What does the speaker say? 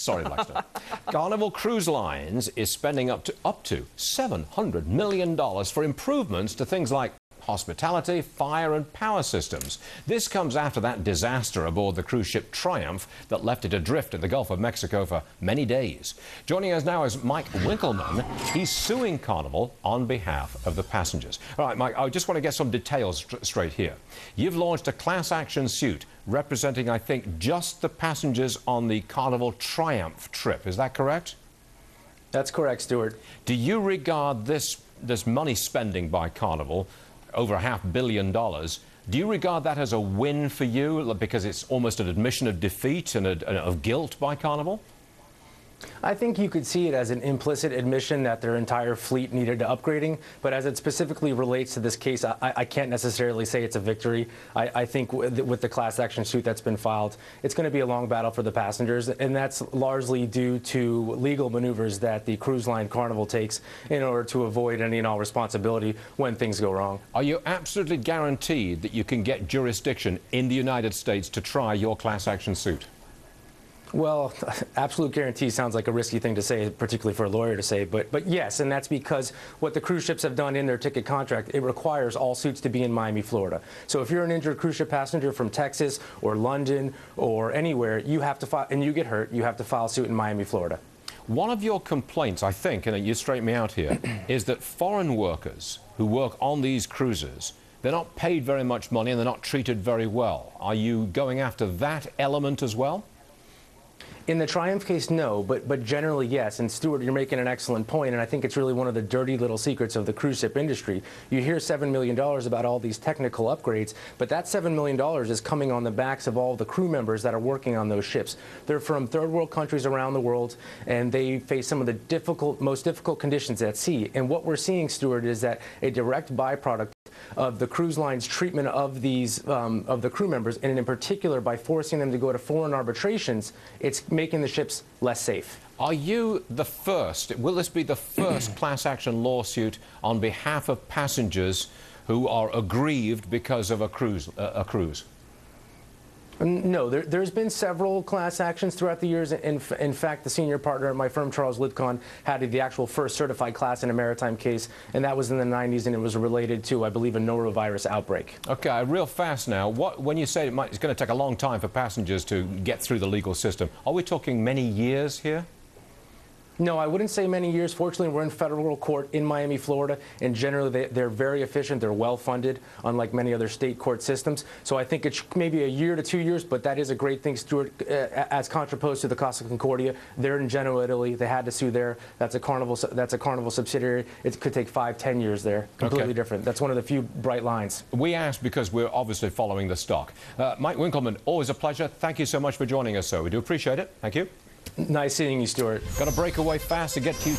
Sorry, Blackstone. Carnival Cruise Lines is spending up to $700 million for improvements to things like hospitality, fire and power systems. This comes after that disaster aboard the cruise ship Triumph that left it adrift in the Gulf of Mexico for many days. Joining us now is Mike Winkleman. He's suing Carnival on behalf of the passengers. All right, Mike, I just want to get some details straight here. You've launched a class action suit representing, I think, just the passengers on the Carnival Triumph trip. Is that correct? That's correct, Stuart. Do you regard this money spending by Carnival, over $500 million, do you regard that as a win for you because it's almost an admission of defeat and of guilt by Carnival? I think you could see it as an implicit admission that their entire fleet needed upgrading, but as it specifically relates to this case, I can't necessarily say it's a victory. I think with the class action suit that's been filed, it's going to be a long battle for the passengers, and that's largely due to legal maneuvers that the cruise line Carnival takes in order to avoid any and all responsibility when things go wrong. Are you absolutely guaranteed that you can get jurisdiction in the United States to try your class action suit? Well, absolute guarantee sounds like a risky thing to say, particularly for a lawyer to say, but yes, and that's because what the cruise ships have done in their ticket contract, it requires all suits to be in Miami, Florida. So if you're an injured cruise ship passenger from Texas or London or anywhere, you have to file, and you get hurt, you have to file a suit in Miami, Florida. One of your complaints, I think, and you straighten me out here, is that foreign workers who work on these cruises, they're not paid very much money and they're not treated very well. Are you going after that element as well? In the Triumph case, no, but generally, yes. And Stuart, you're making an excellent point, and I think it's really one of the dirty little secrets of the cruise ship industry. You hear $7 million about all these technical upgrades, but that $7 million is coming on the backs of all the crew members that are working on those ships. They're from third world countries around the world, and they face some of the most difficult conditions at sea. And what we're seeing, Stuart, is that a direct byproduct of the cruise line's treatment of these of the crew members, and in particular by forcing them to go to foreign arbitrations, it's making the ships less safe. Are you the first, will this be the first class action lawsuit on behalf of passengers who are aggrieved because of a cruise? No, there's been several class actions throughout the years. In fact, the senior partner at my firm, Charles Lipcon, had the actual first certified class in a maritime case, and that was in the 90s, and it was related to, I believe, a norovirus outbreak. Okay, real fast now. When you say it's going to take a long time for passengers to get through the legal system, are we talking many years here? No, I wouldn't say many years. Fortunately, we're in federal court in Miami, Florida, and generally they're very efficient. They're well funded, unlike many other state court systems. So I think it's maybe a year to 2 years, but that is a great thing, Stuart, as contraposed to the Costa Concordia. They're in Genoa, Italy. They had to sue there. That's a Carnival subsidiary. It could take 5-10 years there. Completely different. That's one of the few bright lines. We asked because we're obviously following the stock. Mike Winkleman, always a pleasure. Thank you so much for joining us, sir. We do appreciate it. Thank you. Nice seeing you, Stuart. Got to break away fast to get to you.